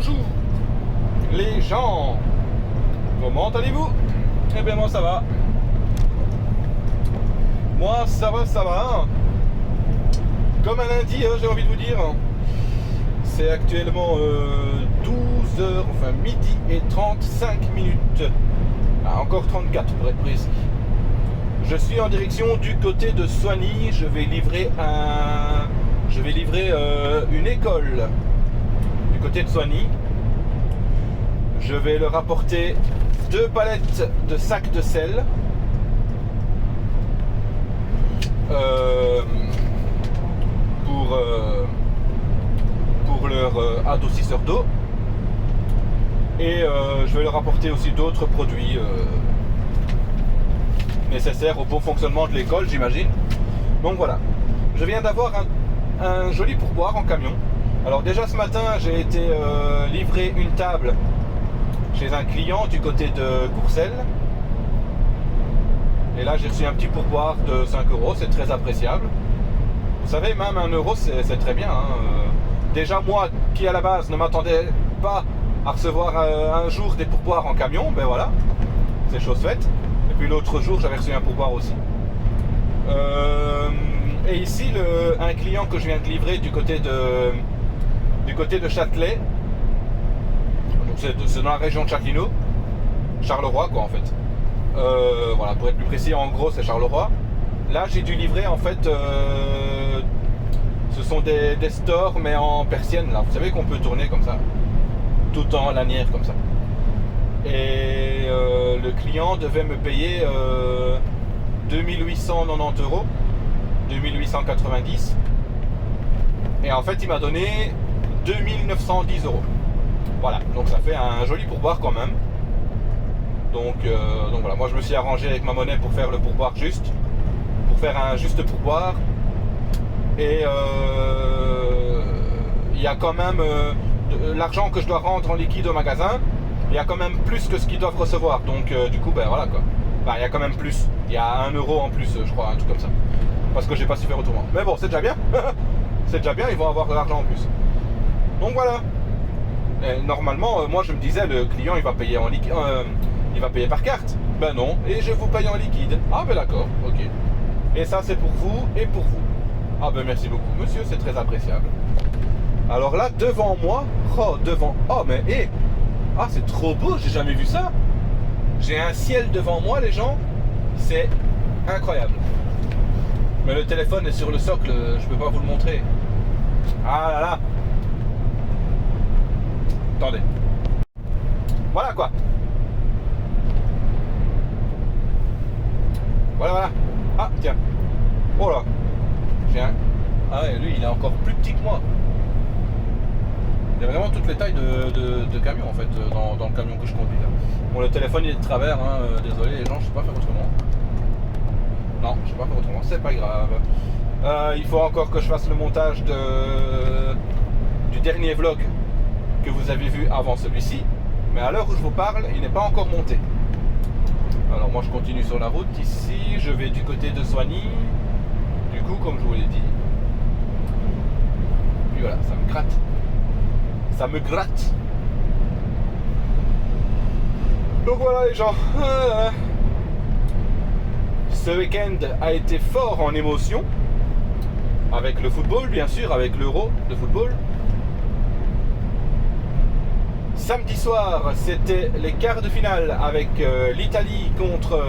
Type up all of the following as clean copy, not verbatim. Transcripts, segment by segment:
Bonjour les gens, comment allez-vous? Eh bien moi ça va. Moi ça va. Comme un lundi, j'ai envie de vous dire. C'est actuellement 12h, enfin midi et 35 minutes. Ah, encore 34 pour être précis. Je suis en direction du côté de Soigny. Je vais livrer une école du côté de Soigny. Je vais leur apporter 2 palettes de sacs de sel. Pour leur adoucisseur d'eau. Et je vais leur apporter aussi d'autres produits nécessaires au bon fonctionnement de l'école, j'imagine. Donc voilà. Je viens d'avoir un joli pourboire en camion. Alors déjà ce matin, j'ai été livrer une table chez un client du côté de Courcelles. Et là j'ai reçu un petit pourboire de 5 €, c'est très appréciable. Vous savez, même 1 € c'est très bien. Déjà moi qui à la base ne m'attendais pas à recevoir un jour des pourboires en camion, ben voilà, c'est chose faite. Et puis l'autre jour j'avais reçu un pourboire aussi. Et ici un client que je viens de livrer du côté de Châtelet, c'est dans la région de Châtellerault, Charleroi quoi en fait. Voilà, pour être plus précis, en gros c'est Charleroi. Là j'ai dû livrer en fait, ce sont des stores mais en persienne là, vous savez qu'on peut tourner comme ça, tout en lanière comme ça. Et le client devait me payer 2890 €, 2890. Et en fait il m'a donné 2910 €. Voilà, donc ça fait un joli pourboire quand même. Donc voilà, moi je me suis arrangé avec ma monnaie pour faire le pourboire juste, pour faire un juste pourboire. Et il y a quand même l'argent que je dois rendre en liquide au magasin, il y a quand même plus que ce qu'ils doivent recevoir. Donc du coup ben voilà quoi. Enfin, il y a quand même plus, il y a 1 € en plus je crois, un truc comme ça. Parce que j'ai pas su faire autrement. Mais bon, c'est déjà bien. C'est déjà bien, ils vont avoir de l'argent en plus. Donc voilà. Et normalement, moi je me disais, le client il va payer en liquide, il va payer par carte. Ben non, et je vous paye en liquide. Ah ben d'accord, ok. Et ça c'est pour vous et pour vous. Ah ben merci beaucoup monsieur, c'est très appréciable. Alors là, devant moi, oh mais ah c'est trop beau, j'ai jamais vu ça. J'ai un ciel devant moi les gens, c'est incroyable. Mais le téléphone est sur le socle, je peux pas vous le montrer. Ah là là. Attendez. Voilà quoi. Voilà. Ah tiens. Oh là. J'ai un... Ah ouais, lui il est encore plus petit que moi. Il y a vraiment toutes les tailles de camion en fait dans le camion que je conduis là. Bon, le téléphone il est de travers, désolé les gens, je sais pas faire autrement. Non, je sais pas faire autrement, c'est pas grave. Il faut encore que je fasse le montage du dernier vlog que vous avez vu avant celui-ci. Mais à l'heure où je vous parle, il n'est pas encore monté. Alors moi je continue sur la route ici, je vais du côté de Soigny. Du coup, comme je vous l'ai dit. Puis voilà, ça me gratte. Ça me gratte. Donc voilà les gens. Ce week-end a été fort en émotion. Avec le football, bien sûr, avec l'Euro de football. Samedi soir, c'était les quarts de finale avec l'Italie contre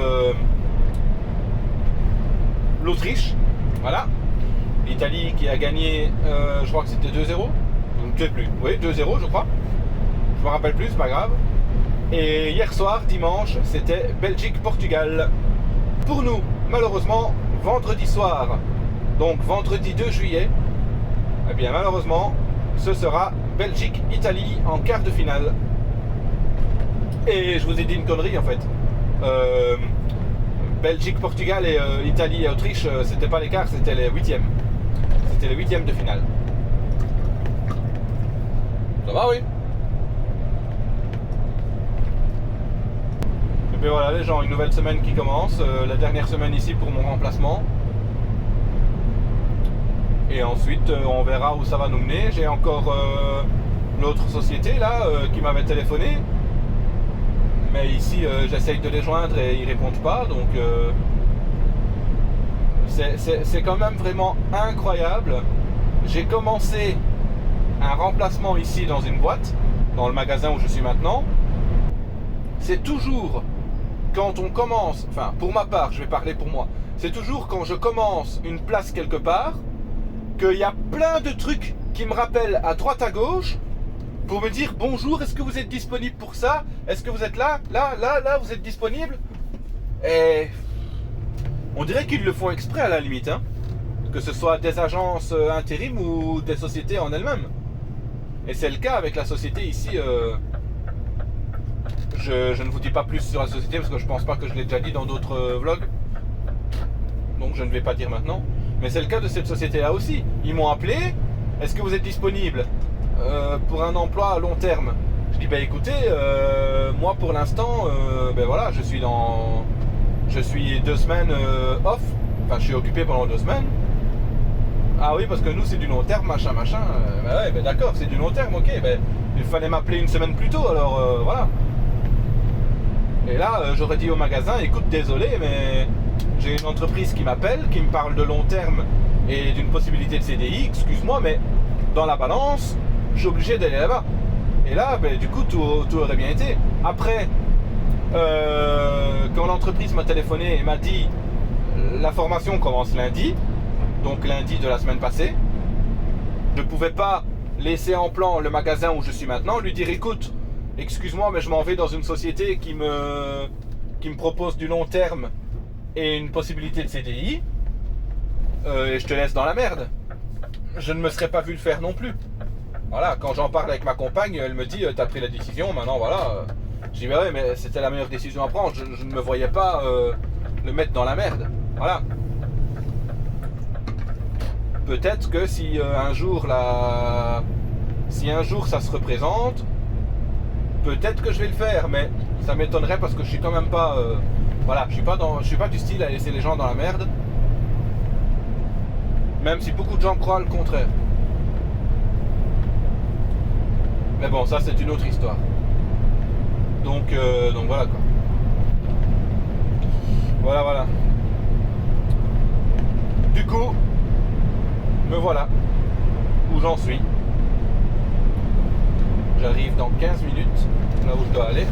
l'Autriche. Voilà. L'Italie qui a gagné, je crois que c'était 2-0. Je ne sais plus. Oui, 2-0 je crois. Je me rappelle plus, c'est pas grave. Et hier soir, dimanche, c'était Belgique-Portugal. Pour nous, malheureusement, vendredi soir, donc vendredi 2 juillet, eh bien malheureusement, ce sera Belgique-Italie en quart de finale. Et je vous ai dit une connerie en fait. Belgique, Portugal et Italie et Autriche, c'était pas les quarts, c'était les huitièmes. C'était les huitièmes de finale. Ça va, oui. Et puis voilà les gens, une nouvelle semaine qui commence. La dernière semaine ici pour mon remplacement. Et ensuite on verra où ça va nous mener. J'ai encore l'autre société là qui m'avait téléphoné. Mais ici j'essaye de les joindre et ils répondent pas, donc c'est quand même vraiment incroyable. J'ai commencé un remplacement ici dans une boîte, dans le magasin où je suis maintenant. C'est toujours quand on commence, enfin pour ma part, je vais parler pour moi, c'est toujours quand je commence une place quelque part, qu'il y a plein de trucs qui me rappellent à droite à gauche, pour me dire bonjour, est-ce que vous êtes disponible pour ça? Est-ce que vous êtes là, vous êtes disponible? Et on dirait qu'ils le font exprès à la limite, hein, que ce soit des agences intérim ou des sociétés en elles-mêmes. Et c'est le cas avec la société ici. Je ne vous dis pas plus sur la société parce que je pense pas que je l'ai déjà dit dans d'autres vlogs. Donc je ne vais pas dire maintenant. Mais c'est le cas de cette société-là aussi. Ils m'ont appelé. Est-ce que vous êtes disponible pour un emploi à long terme? Je dis bah écoutez, moi pour l'instant, ben voilà, je suis 2 semaines off. Enfin, je suis occupé pendant 2 semaines. Ah oui, parce que nous c'est du long terme, machin. Ben ouais, ben d'accord, c'est du long terme, ok. Ben il fallait m'appeler une semaine plus tôt, alors voilà. Et là, j'aurais dit au magasin, écoute, désolé, mais j'ai une entreprise qui m'appelle, qui me parle de long terme et d'une possibilité de CDI, excuse-moi, mais dans la balance, je suis obligé d'aller là-bas. Et là, ben, du coup, tout aurait bien été. Après, quand l'entreprise m'a téléphoné et m'a dit la formation commence lundi, donc lundi de la semaine passée, je ne pouvais pas laisser en plan le magasin où je suis maintenant, lui dire écoute, excuse-moi, mais je m'en vais dans une société qui me propose du long terme et une possibilité de CDI, et je te laisse dans la merde. Je ne me serais pas vu le faire non plus. Voilà, quand j'en parle avec ma compagne, elle me dit t'as pris la décision, maintenant voilà. Je dis bah ouais, mais c'était la meilleure décision à prendre, je ne me voyais pas le mettre dans la merde. Voilà. Peut-être que si un jour ça se représente, peut-être que je vais le faire, mais ça m'étonnerait parce que je suis quand même pas voilà, je suis pas du style à laisser les gens dans la merde, même si beaucoup de gens croient le contraire. Mais bon, ça c'est une autre histoire. Donc voilà quoi. Voilà. Du coup, me voilà où j'en suis. J'arrive dans 15 minutes là où je dois aller.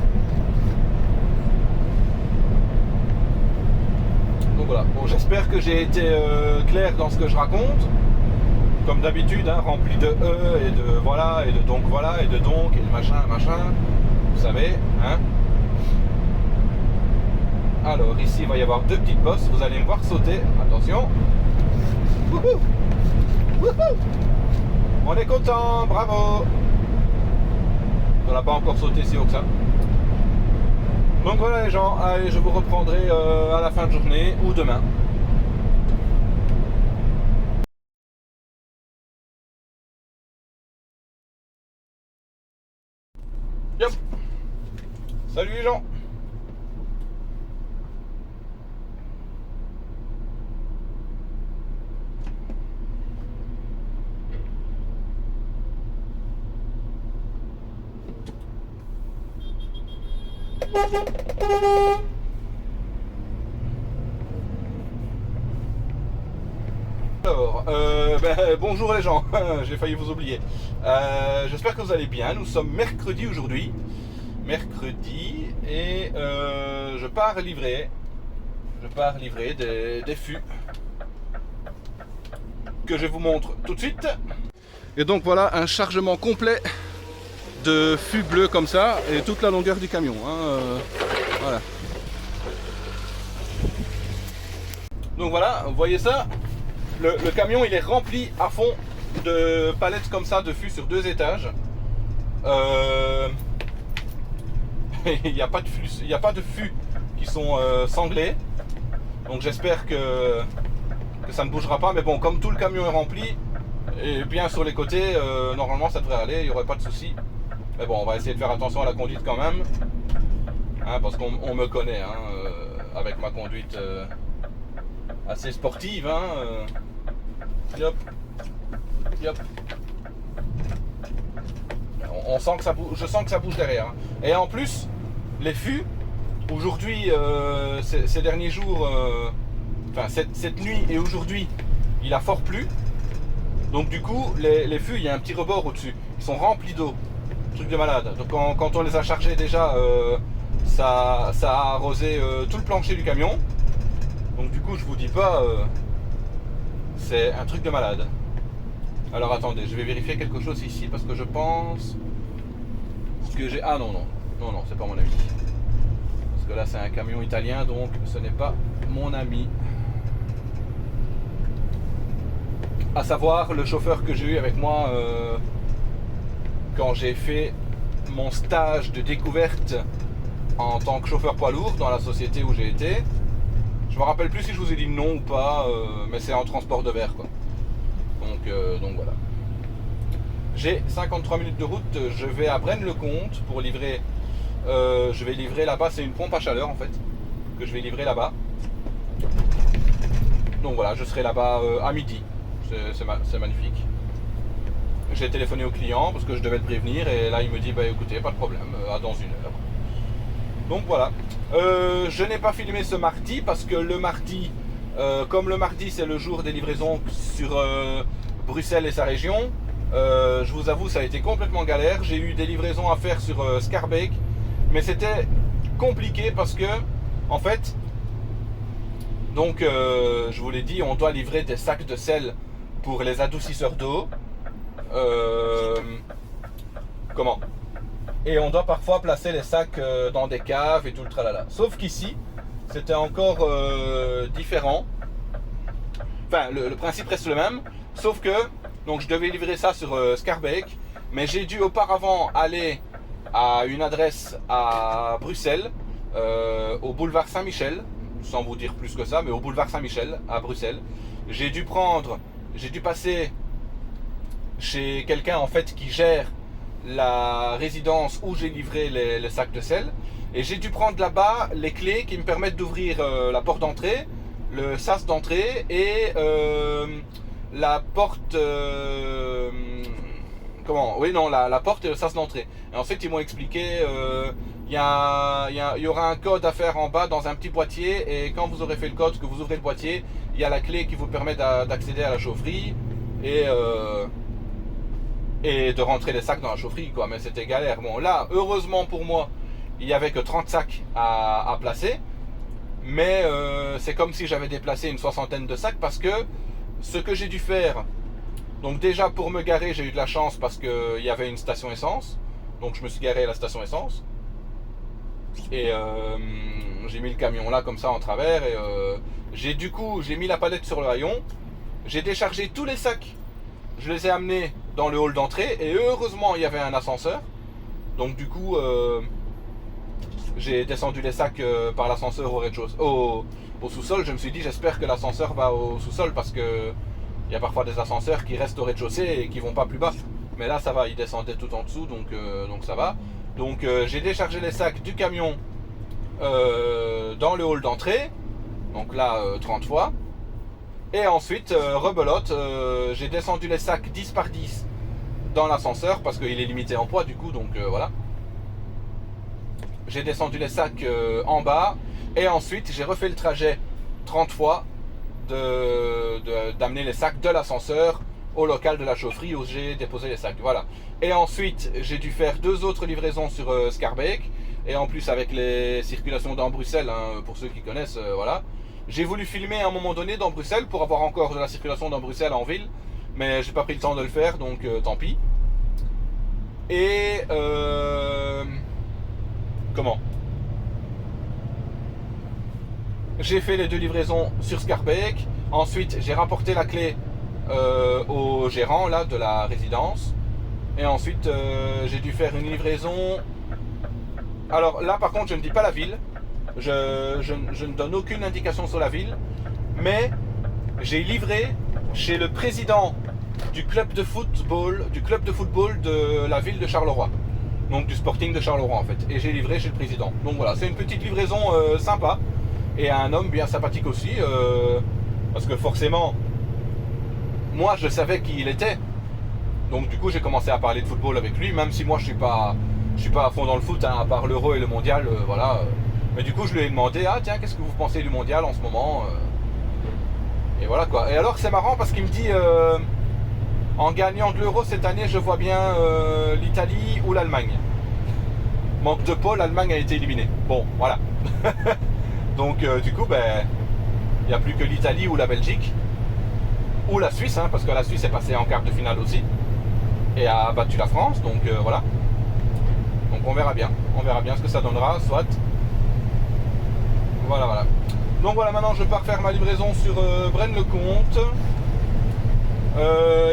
Donc voilà. Bon, j'espère que j'ai été clair dans ce que je raconte. Comme d'habitude, hein, rempli de et de voilà, et de donc voilà, et de donc, et de machin. Vous savez, hein. Alors ici il va y avoir 2 petites bosses. Vous allez me voir sauter. Attention. Wouhou. Wouhou. On est content, bravo. On n'a pas encore sauté si haut que ça. Donc voilà les gens, allez, je vous reprendrai à la fin de journée ou demain. Yep. Salut les gens. Alors, bonjour les gens, j'ai failli vous oublier. J'espère que vous allez bien. Nous sommes mercredi aujourd'hui. Mercredi, et je pars livrer des fûts que je vous montre tout de suite. Et donc voilà un chargement complet de fûts bleus comme ça, et toute la longueur du camion, hein, voilà. Donc voilà, vous voyez ça, le camion il est rempli à fond de palettes comme ça de fûts sur 2 étages. Il n'y a pas de fûts qui sont sanglés, donc j'espère que ça ne bougera pas, mais bon, comme tout le camion est rempli et bien sur les côtés, normalement ça devrait aller, il n'y aurait pas de souci. Mais bon, on va essayer de faire attention à la conduite quand même, hein, parce qu'on me connaît, hein, avec ma conduite assez sportive, hein, Yop. on sent que ça bouge, je sens que ça bouge derrière. Hein. Et en plus, les fûts, aujourd'hui, ces derniers jours, enfin cette nuit et aujourd'hui, il a fort plu. Donc du coup, les fûts, il y a un petit rebord au-dessus. Ils sont remplis d'eau. Truc de malade. Donc quand on les a chargés déjà, ça a arrosé tout le plancher du camion. Donc du coup, je vous dis pas, c'est un truc de malade. Alors attendez, je vais vérifier quelque chose ici parce que je pense que j'ai... Ah non, c'est pas mon ami. Parce que là, c'est un camion italien, donc ce n'est pas mon ami. À savoir, le chauffeur que j'ai eu avec moi quand j'ai fait mon stage de découverte en tant que chauffeur poids lourd dans la société où j'ai été. Je me rappelle plus si je vous ai dit non ou pas, mais c'est en transport de verre quoi. Donc voilà. J'ai 53 minutes de route, je vais à Braine-le-Comte pour livrer. Je vais livrer là-bas, c'est une pompe à chaleur en fait, que je vais livrer là-bas. Donc voilà, je serai là-bas à midi, c'est magnifique. J'ai téléphoné au client parce que je devais le prévenir et là il me dit bah écoutez, pas de problème, à dans une heure. Donc voilà. Je n'ai pas filmé ce mardi parce que le mardi, comme le mardi c'est le jour des livraisons sur Bruxelles et sa région, je vous avoue ça a été complètement galère. J'ai eu des livraisons à faire sur Schaerbeek, mais c'était compliqué parce que en fait, donc je vous l'ai dit, on doit livrer des sacs de sel pour les adoucisseurs d'eau. Comment ? Et on doit parfois placer les sacs dans des caves et tout le tralala. Sauf qu'ici, c'était encore différent. Enfin, le principe reste le même. Sauf que, donc je devais livrer ça sur Schaerbeek, mais j'ai dû auparavant aller à une adresse à Bruxelles, au boulevard Saint-Michel, sans vous dire plus que ça, mais au boulevard Saint-Michel, à Bruxelles. J'ai dû passer chez quelqu'un en fait qui gère la résidence où j'ai livré les sacs de sel, et j'ai dû prendre là-bas les clés qui me permettent d'ouvrir la porte d'entrée, le sas d'entrée et la porte la porte et le sas d'entrée. Et ensuite ils m'ont expliqué il y aura un code à faire en bas dans un petit boîtier, et quand vous aurez fait le code, que vous ouvrez le boîtier, il y a la clé qui vous permet d'accéder à la chaufferie et de rentrer les sacs dans la chaufferie quoi. Mais c'était galère. Bon là, heureusement pour moi, il n'y avait que 30 sacs à placer, mais c'est comme si j'avais déplacé une soixantaine de sacs parce que ce que j'ai dû faire, donc déjà pour me garer, j'ai eu de la chance parce qu'il y avait une station essence, donc je me suis garé à la station essence et j'ai mis le camion là comme ça en travers, et j'ai mis la palette sur le haillon, j'ai déchargé tous les sacs, je les ai amenés dans le hall d'entrée, et heureusement il y avait un ascenseur, donc du coup j'ai descendu les sacs par l'ascenseur au rez-de-chaussée, au sous-sol. Je me suis dit j'espère que l'ascenseur va au sous-sol parce que il y a parfois des ascenseurs qui restent au rez-de-chaussée et qui vont pas plus bas, mais là ça va, il descendait tout en dessous, donc ça va. Donc j'ai déchargé les sacs du camion dans le hall d'entrée, donc là 30 fois. Et ensuite, rebelote, j'ai descendu les sacs 10 par 10 dans l'ascenseur parce qu'il est limité en poids du coup, donc voilà. J'ai descendu les sacs en bas, et ensuite j'ai refait le trajet 30 fois d'amener les sacs de l'ascenseur au local de la chaufferie où j'ai déposé les sacs. Voilà. Et ensuite, j'ai dû faire 2 autres livraisons sur Schaerbeek, et en plus avec les circulations dans Bruxelles, hein, pour ceux qui connaissent, voilà. J'ai voulu filmer à un moment donné dans Bruxelles pour avoir encore de la circulation dans Bruxelles en ville, mais j'ai pas pris le temps de le faire, donc tant pis. Et j'ai fait les 2 livraisons sur Schaerbeek. Ensuite j'ai rapporté la clé au gérant là de la résidence, et ensuite j'ai dû faire une livraison. Alors là par contre je ne dis pas la ville, je ne donne aucune indication sur la ville, mais j'ai livré chez le président du club de football de la ville de Charleroi, donc du Sporting de Charleroi en fait, et j'ai livré chez le président. Donc voilà, c'est une petite livraison sympa, et un homme bien sympathique aussi, parce que forcément moi je savais qui il était, Donc du coup j'ai commencé à parler de football avec lui, même si moi je suis pas à fond dans le foot, hein, à part l'Euro et le Mondial, voilà. Mais du coup je lui ai demandé, ah tiens, qu'est-ce que vous pensez du Mondial en ce moment et voilà quoi. Et alors c'est marrant parce qu'il me dit, en gagnant de l'Euro cette année, je vois bien l'Italie ou l'Allemagne. Manque de peau, l'Allemagne a été éliminée. Bon, voilà. Donc du coup, ben, il n'y a plus que l'Italie ou la Belgique. Ou la Suisse, hein, parce que la Suisse est passée en quart de finale aussi. Et a battu la France, donc voilà. Donc on verra bien. On verra bien ce que ça donnera, soit. Voilà, voilà. Donc voilà, maintenant je pars faire ma livraison sur Braine-le-Comte.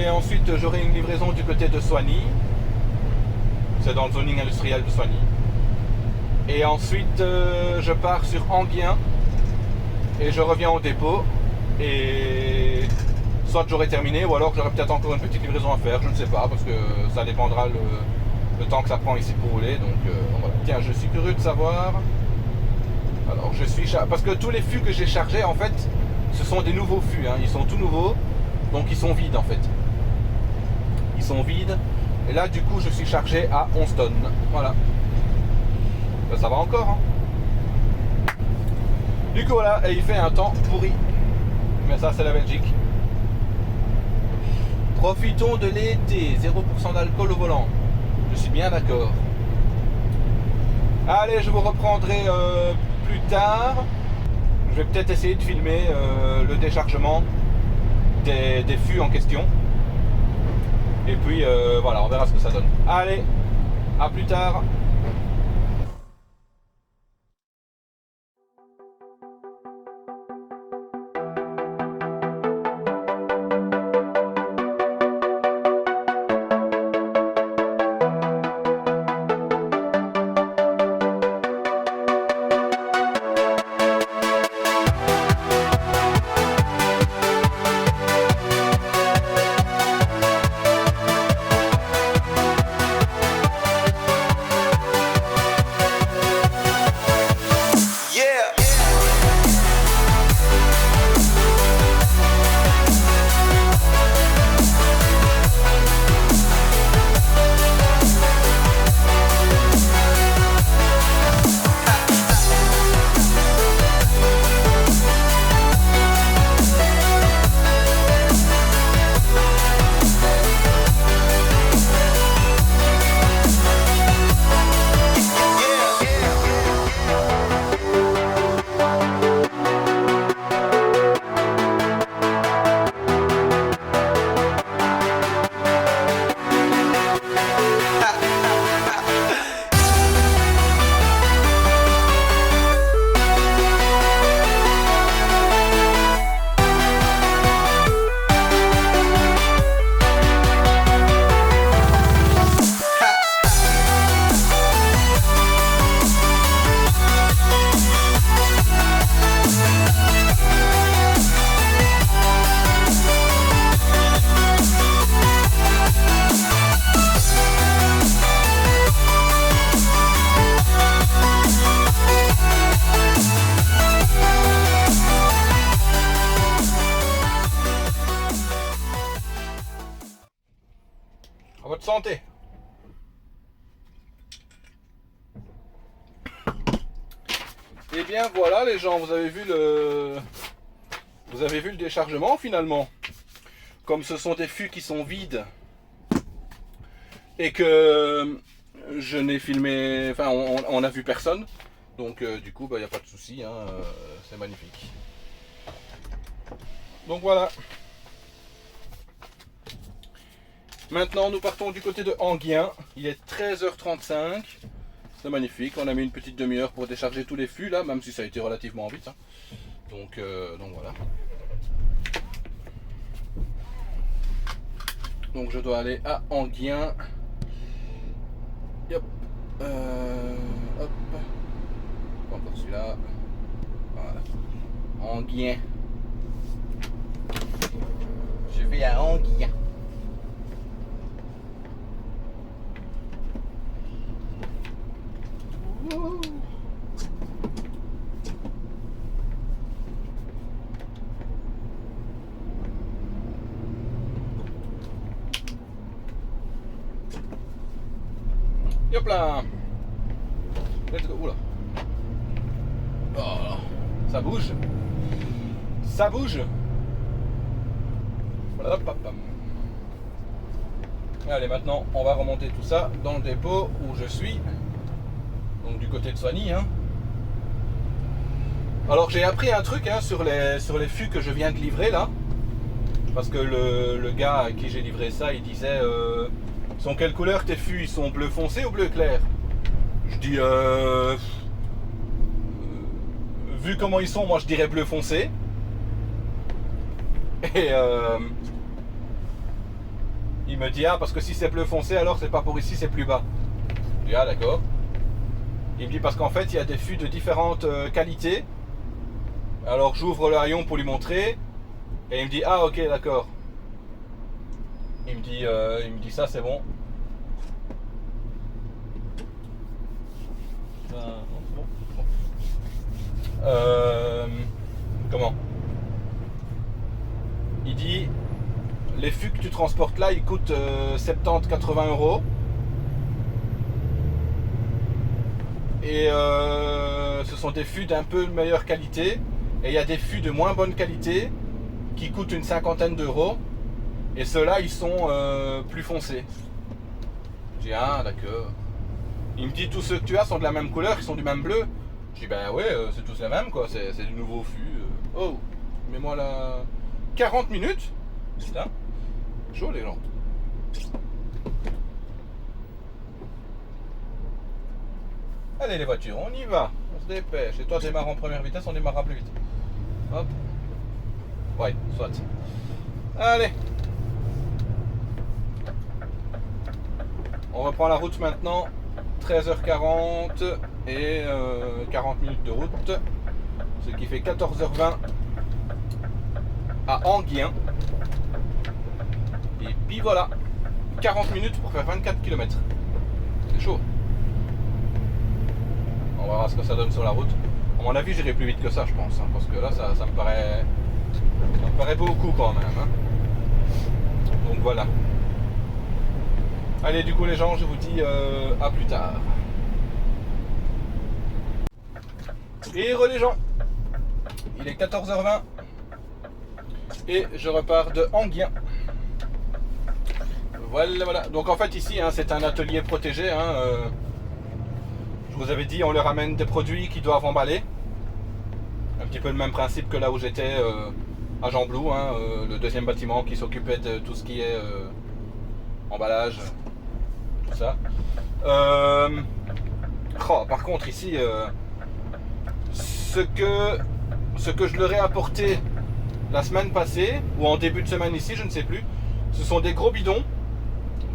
Et ensuite j'aurai une livraison du côté de Soigny. C'est dans le zoning industriel de Soigny. Et ensuite je pars sur Enghien. Et je reviens au dépôt. Et soit j'aurai terminé, ou alors j'aurai peut-être encore une petite livraison à faire, je ne sais pas, parce que ça dépendra le temps que ça prend ici pour rouler. Donc voilà. Tiens, je suis curieux de savoir. Alors parce que tous les fûts que j'ai chargés en fait, ce sont des nouveaux fûts, hein. Ils sont tout nouveaux, donc ils sont vides en fait. Ils sont vides. Et là du coup je suis chargé à 11 tonnes. Voilà. Ça va encore, hein. Du coup voilà, et il fait un temps pourri. Mais ça c'est la Belgique. Profitons de l'été, 0% d'alcool au volant. Je suis bien d'accord. Allez, je vous reprendrai plus tard. Je vais peut-être essayer de filmer le déchargement des fûts en question. Et puis voilà, on verra ce que ça donne. Allez, à plus tard. À votre santé. Et bien voilà les gens, vous avez vu le déchargement finalement. Comme ce sont des fûts qui sont vides et que je n'ai filmé, enfin on n'a vu personne. Donc du coup il n'y a pas de souci, hein, c'est magnifique. Donc voilà. Maintenant nous partons du côté de Enghien. Il est 13h35. C'est magnifique. On a mis une petite demi-heure pour décharger tous les fûts là, même si ça a été relativement vite. Hein. Donc voilà. Donc je dois aller à Enghien. Hop. Hop. Encore celui-là. Voilà. Enghien. Je vais à Enghien. Hop là. Let's go. Oula. Oh, ça bouge. Ça bouge. Hop, hop, hop. Allez, maintenant, on va remonter tout ça dans le dépôt où je suis. Donc du côté de Soigny. Hein. Alors j'ai appris un truc hein, sur les fûts que je viens de livrer là. Parce que le gars à qui j'ai livré ça, il disait sont quelle couleur tes fûts? Ils sont bleu foncé ou bleu clair? Je dis vu comment ils sont, moi je dirais bleu foncé. Et il me dit ah parce que si c'est bleu foncé alors c'est pas pour ici, c'est plus bas. Je dis ah d'accord. Il me dit parce qu'en fait il y a des fûts de différentes qualités. Alors j'ouvre le rayon pour lui montrer et il me dit ah ok d'accord. Il me dit ça c'est bon. Non, c'est bon. Comment? Il dit les fûts que tu transportes là ils coûtent 70-80 euros. Et ce sont des fûts d'un peu meilleure qualité. Et il y a des fûts de moins bonne qualité qui coûtent une cinquantaine d'euros. Et ceux-là, ils sont plus foncés. Je dis, ah, d'accord. Il me dit, tous ceux que tu as sont de la même couleur, ils sont du même bleu. Je dis, ben ouais, c'est tous les mêmes, quoi. C'est du nouveau fût. Oh, mets-moi là 40 minutes. Putain, chaud les gens. Allez les voitures, on y va. On se dépêche. Et toi, démarre en première vitesse, on démarrera plus vite. Hop. Ouais, soit. Allez. On reprend la route maintenant. 13h40 et 40 minutes de route. Ce qui fait 14h20 à Enghien. Et puis voilà. 40 minutes pour faire 24 km. C'est chaud. On va voir ce que ça donne sur la route. À mon avis, j'irai plus vite que ça, je pense. Hein, parce que là, ça me paraît beaucoup quand même. Hein. Donc voilà. Allez, du coup, les gens, je vous dis à plus tard. Et les gens. Il est 14h20. Et je repars de Enghien. Voilà. Donc en fait, ici, hein, c'est un atelier protégé. Hein, je vous avais dit, on leur amène des produits qu'ils doivent emballer. Un petit peu le même principe que là où j'étais à Jean-Blou, hein, le deuxième bâtiment qui s'occupait de tout ce qui est emballage, tout ça. Par contre ici, ce que je leur ai apporté la semaine passée, ou en début de semaine ici, je ne sais plus, ce sont des gros bidons,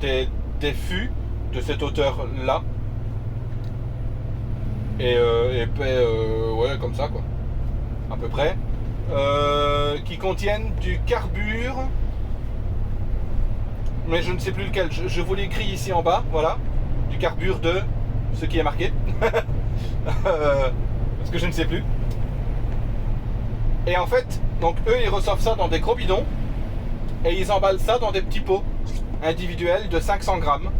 des fûts de cette hauteur là. Et ouais, comme ça quoi, à peu près, qui contiennent du carbure, mais je ne sais plus lequel. Je vous l'écris ici en bas, voilà, du carbure de ce qui est marqué, parce que je ne sais plus. Et en fait, donc eux ils reçoivent ça dans des gros bidons et ils emballent ça dans des petits pots individuels de 500 grammes.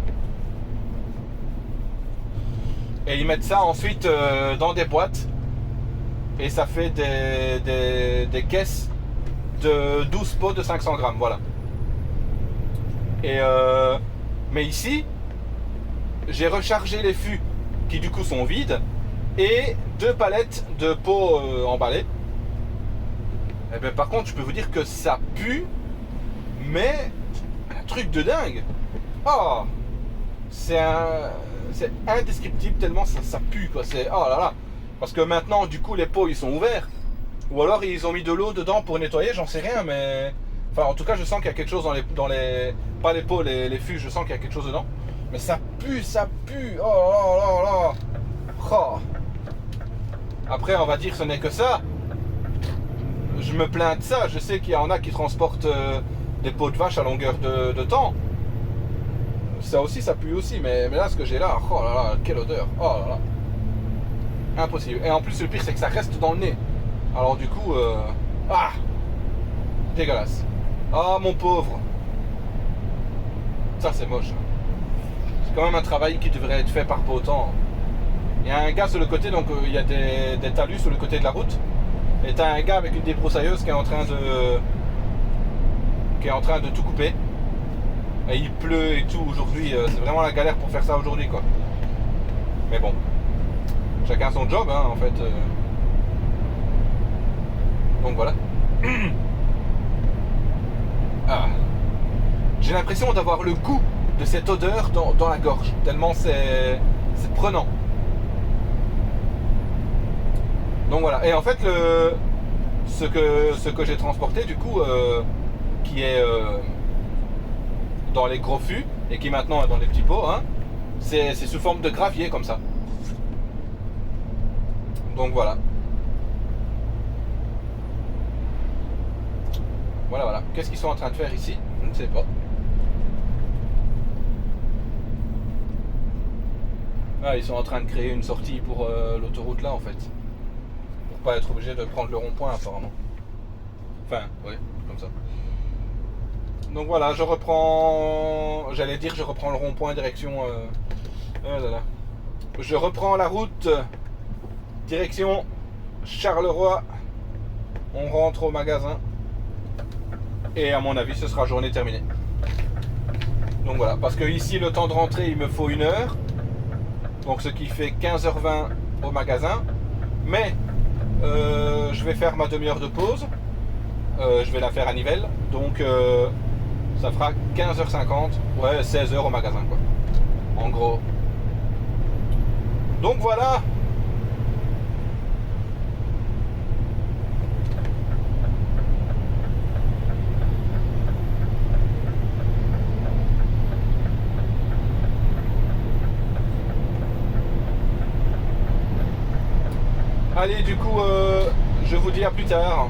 Et ils mettent ça ensuite dans des boîtes. Et ça fait des caisses de 12 pots de 500 grammes. Voilà. Et mais ici, j'ai rechargé les fûts qui du coup sont vides. Et 2 palettes de pots emballés. Et bien, par contre, je peux vous dire que ça pue. Mais un truc de dingue. Oh, c'est indescriptible tellement ça pue quoi. C'est oh là là. Parce que maintenant du coup les pots ils sont ouverts. Ou alors ils ont mis de l'eau dedans pour nettoyer, j'en sais rien mais. Enfin en tout cas je sens qu'il y a quelque chose dans les. Pas les pots, les fûts, je sens qu'il y a quelque chose dedans. Mais ça pue. Oh là là là. Oh. Après on va dire ce n'est que ça. Je me plains de ça, je sais qu'il y en a qui transportent des pots de vache à longueur de temps. Ça aussi, ça pue aussi, mais là, ce que j'ai là, oh là là, quelle odeur, oh là là, impossible. Et en plus, le pire, c'est que ça reste dans le nez. Alors du coup, dégueulasse. Ah, mon pauvre. Ça, c'est moche. C'est quand même un travail qui devrait être fait par beau temps. Il y a un gars sur le côté, donc il y a des talus sur le côté de la route. Et t'as un gars avec une débroussailleuse qui est en train de tout couper. Et il pleut et tout aujourd'hui. C'est vraiment la galère pour faire ça aujourd'hui, quoi. Mais bon, chacun son job, hein, en fait. Donc voilà. Ah. J'ai l'impression d'avoir le goût de cette odeur dans la gorge, tellement c'est prenant. Donc voilà. Et en fait, ce que j'ai transporté, du coup, qui est dans les gros fûts et qui maintenant est dans les petits pots, hein, c'est sous forme de gravier comme ça. Donc voilà. Voilà. Qu'est-ce qu'ils sont en train de faire ici? Je ne sais pas. Ah, ils sont en train de créer une sortie pour l'autoroute là, en fait. Pour pas être obligé de prendre le rond-point, apparemment. Enfin, oui, comme ça. Donc voilà, je reprends le rond-point direction... Je reprends la route direction Charleroi. On rentre au magasin. Et à mon avis, ce sera journée terminée. Donc voilà, parce que ici, le temps de rentrer, il me faut 1 heure. Donc ce qui fait 15h20 au magasin. Mais je vais faire ma demi-heure de pause. Je vais la faire à Nivelles. Donc ça fera 15h50. Ouais, 16h au magasin, quoi. En gros. Donc voilà. Allez, du coup, je vous dis à plus tard.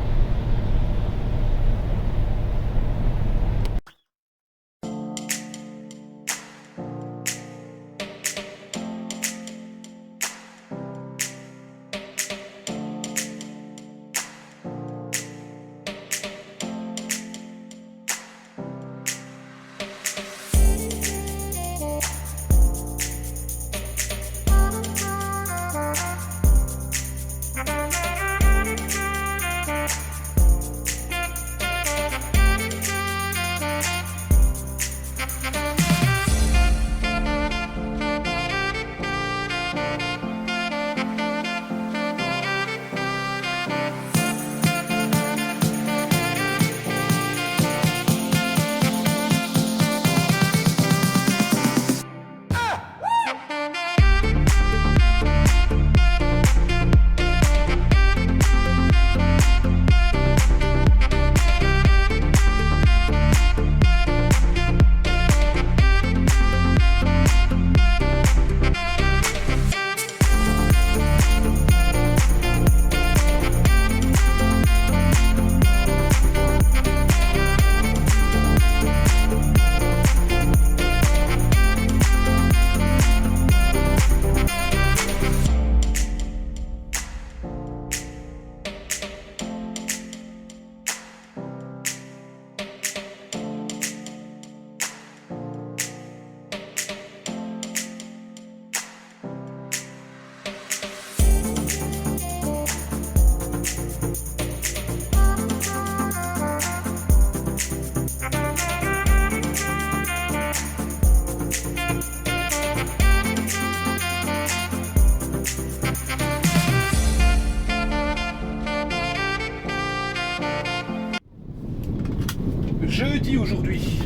Jeudi aujourd'hui.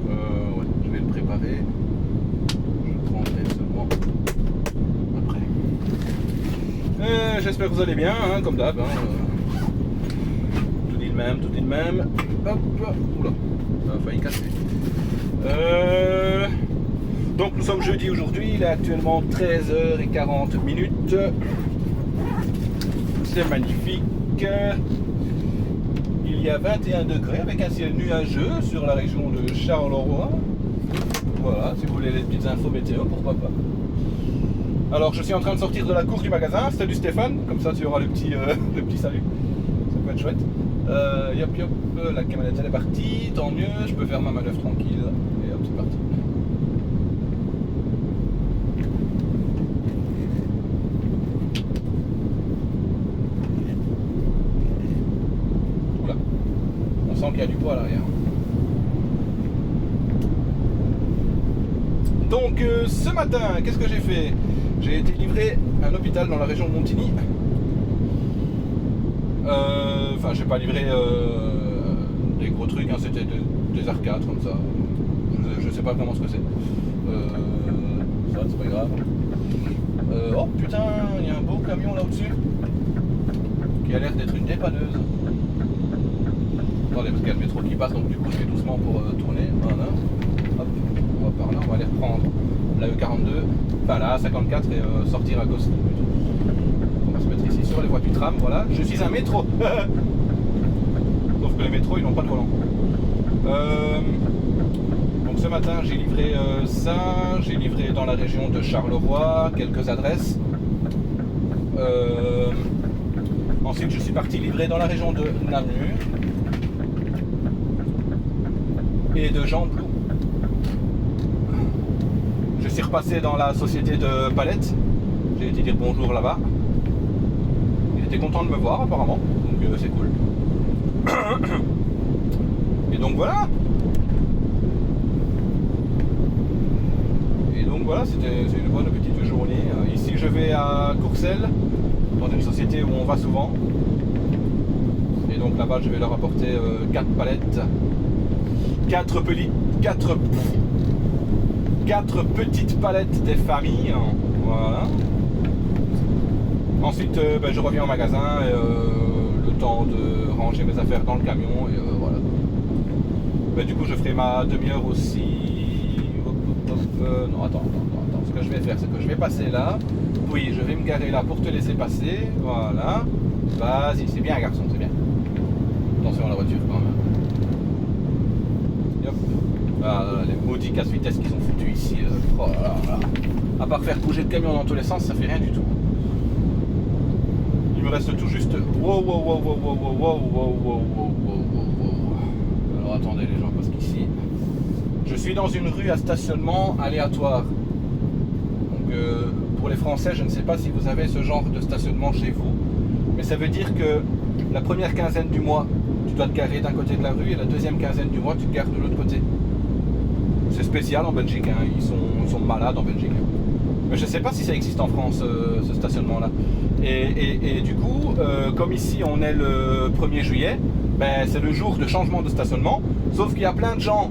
Ouais, je vais le préparer. Je prendrai seulement après. J'espère que vous allez bien, hein, comme d'hab. Hein. Tout dit le même. Hop, oula, ça a failli casser. Donc nous sommes jeudi aujourd'hui, il est actuellement 13h40. C'est magnifique. Il y a 21 degrés avec un ciel nuageux sur la région de Charleroi. Voilà, si vous voulez les petites infos météo, pourquoi pas. Alors je suis en train de sortir de la cour du magasin. Salut Stéphane, comme ça tu auras le petit salut. Ça peut être chouette. Yop yop, la camionnette elle est partie, tant mieux, je peux faire ma manœuvre tranquille. Et hop, c'est parti. Oula, on sent qu'il y a du poids à l'arrière. Donc ce matin, qu'est-ce que j'ai fait? J'ai été livré à un hôpital dans la région de Montigny. Enfin, j'ai pas livré des gros trucs, hein, c'était des arcades comme ça. Je sais pas vraiment ce que c'est. Ça, c'est pas grave. Oh putain, il y a un beau camion là au-dessus qui a l'air d'être une dépanneuse. Attendez, parce qu'il y a le métro qui passe, donc du coup je vais doucement pour tourner. Voilà. Hop, on va par là, on va aller reprendre la E42, enfin la A54 et sortir à gauche. On va se mettre ici sur les voies du tram, voilà. Je suis un métro. Sauf que les métros ils n'ont pas de volant. Donc ce matin j'ai livré ça, j'ai livré dans la région de Charleroi quelques adresses. Ensuite je suis parti livrer dans la région de Namur et de Gembloux. Je suis repassé dans la société de palettes. J'ai été dire bonjour là-bas. Il était content de me voir apparemment, donc c'est cool. Et donc voilà. Et donc voilà, c'est une bonne petite journée. Ici je vais à Courcelles, dans une société où on va souvent. Et donc là-bas je vais leur apporter 4 palettes. 4 petites palettes des familles. Voilà. Ensuite je reviens au magasin et, le temps de ranger mes affaires dans le camion et voilà. Du coup je ferai ma demi-heure aussi. Non attends. Ce que je vais faire c'est que je vais passer là. Oui, je vais me garer là pour te laisser passer. Voilà. Vas-y, c'est bien garçon, c'est bien. Attention à la voiture quand même. Hop. Ah, les maudits casse-vitesse qu'ils ont foutu ici. Oh là là. À part faire bouger le camion dans tous les sens, ça fait rien du tout. Il me reste tout juste. Wow. Alors attendez les gens, parce qu'ici, je suis dans une rue à stationnement aléatoire. Donc pour les Français, je ne sais pas si vous avez ce genre de stationnement chez vous, mais ça veut dire que la première quinzaine du mois, tu dois te garer d'un côté de la rue et la deuxième quinzaine du mois, tu te gares de l'autre côté. C'est spécial en Belgique, hein. Ils sont malades en Belgique. Mais je ne sais pas si ça existe en France, ce stationnement-là. Et du coup, comme ici on est le 1er juillet, c'est le jour de changement de stationnement, sauf qu'il y a plein de gens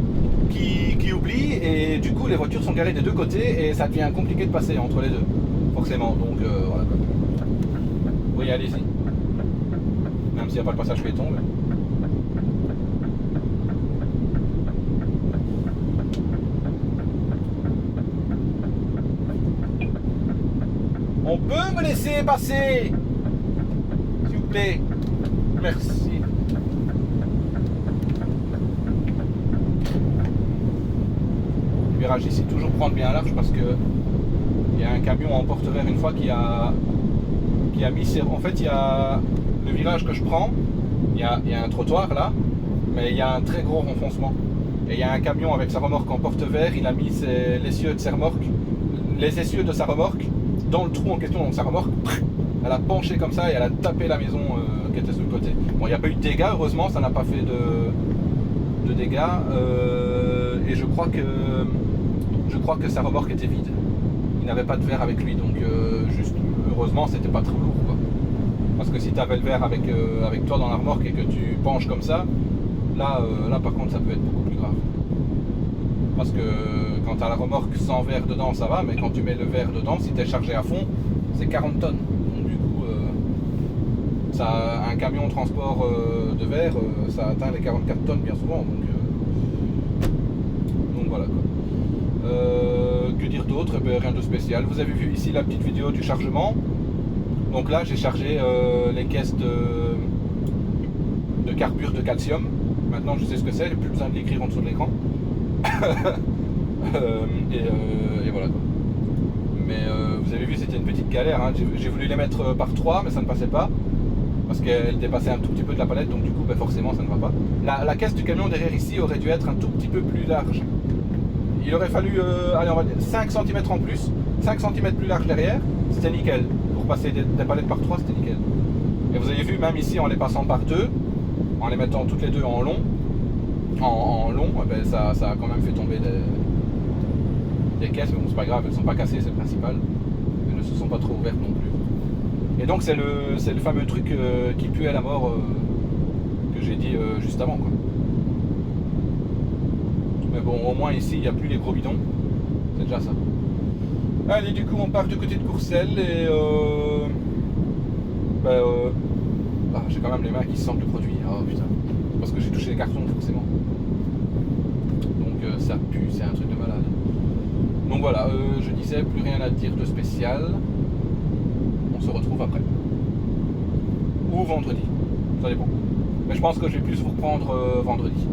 qui oublient et du coup les voitures sont garées des deux côtés et ça devient compliqué de passer entre les deux, forcément. Donc voilà quoi. Oui, allez-y. Même s'il n'y a pas de passage piéton. Mais... On peut me laisser passer, s'il vous plaît. Merci. Le virage ici, toujours prendre bien large parce que il y a un camion en porte-vert une fois qui a mis ses... En fait, il y a le virage que je prends, il y a un trottoir là, mais il y a un très gros renfoncement. Et il y a un camion avec sa remorque en porte-vert, il a mis les essieux de sa remorque, dans le trou en question, donc sa remorque, elle a penché comme ça et elle a tapé la maison qui était sur le côté. Bon, il n'y a pas eu de dégâts, heureusement, ça n'a pas fait de dégâts. Et je crois que sa remorque était vide. Il n'avait pas de verre avec lui, donc juste, heureusement, c'était pas trop lourd, quoi. Parce que si tu avais le verre avec toi dans la remorque et que tu penches comme ça, là par contre, ça peut être beaucoup plus grave. Parce que quand tu as la remorque sans verre dedans, ça va, mais quand tu mets le verre dedans, si tu es chargé à fond, c'est 40 tonnes. Donc du coup, un camion transport de verre, ça atteint les 44 tonnes bien souvent. Donc voilà quoi. Que dire d'autre? Rien de spécial. Vous avez vu ici la petite vidéo du chargement. Donc là, j'ai chargé les caisses de carbure de calcium. Maintenant, je sais ce que c'est, j'ai plus besoin de l'écrire en dessous de l'écran. Et voilà quoi. Mais vous avez vu, c'était une petite galère, hein. J'ai voulu les mettre par 3 mais ça ne passait pas. parce qu'elle dépassait un tout petit peu de la palette, donc du coup forcément ça ne va pas. La caisse du camion derrière ici aurait dû être un tout petit peu plus large. Il aurait fallu allez, on va dire 5 cm en plus, 5 cm plus large derrière, c'était nickel. Pour passer des palettes par 3, c'était nickel. Et vous avez vu, même ici en les passant par 2, en les mettant toutes les deux en long, ça a quand même fait tomber des caisses, mais bon c'est pas grave, elles sont pas cassées, c'est le principal. Elles ne se sont pas trop ouvertes non plus. Et donc c'est le fameux truc qui pue à la mort que j'ai dit juste avant, quoi. Mais bon, au moins ici il n'y a plus les gros bidons, c'est déjà ça. Allez, du coup on part du côté de Courcelles et j'ai quand même les mains qui sentent le produit. Oh putain, parce que j'ai touché les cartons forcément. Donc ça pue, c'est un truc de malade. Donc voilà, je disais, plus rien à dire de spécial. On se retrouve après. Ou vendredi, ça dépend. Mais je pense que je vais plus vous reprendre vendredi.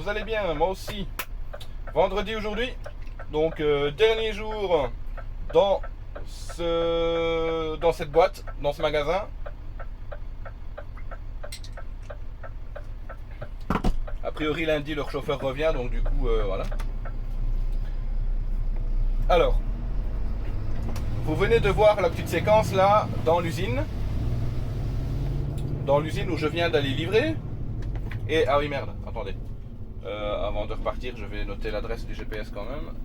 vous allez bien, moi aussi. Vendredi aujourd'hui, donc dernier jour dans cette boîte, dans ce magasin. A priori lundi leur chauffeur revient, donc du coup voilà. Alors, vous venez de voir la petite séquence là dans l'usine. Dans l'usine où je viens d'aller livrer. Et ah oui merde, attendez. Avant de repartir, je vais noter l'adresse du GPS quand même.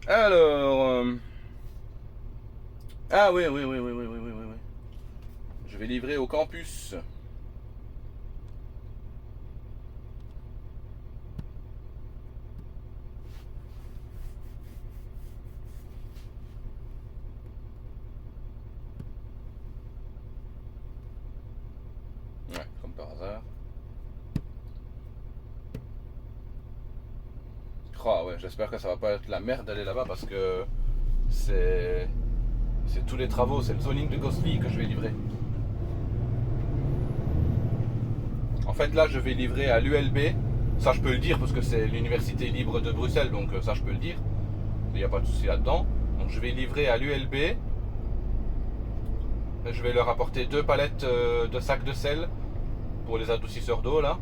Alors. Ah oui. Je vais livrer au campus. Ouais, comme par hasard. Oh ouais, j'espère que ça va pas être la merde d'aller là-bas parce que c'est tous les travaux, c'est le zoning de Ghostly que je vais livrer. En fait là je vais livrer à l'ULB, ça je peux le dire parce que c'est l'université libre de Bruxelles, donc ça je peux le dire, il n'y a pas de souci là-dedans. Donc je vais livrer à l'ULB, je vais leur apporter 2 palettes de sacs de sel pour les adoucisseurs d'eau là.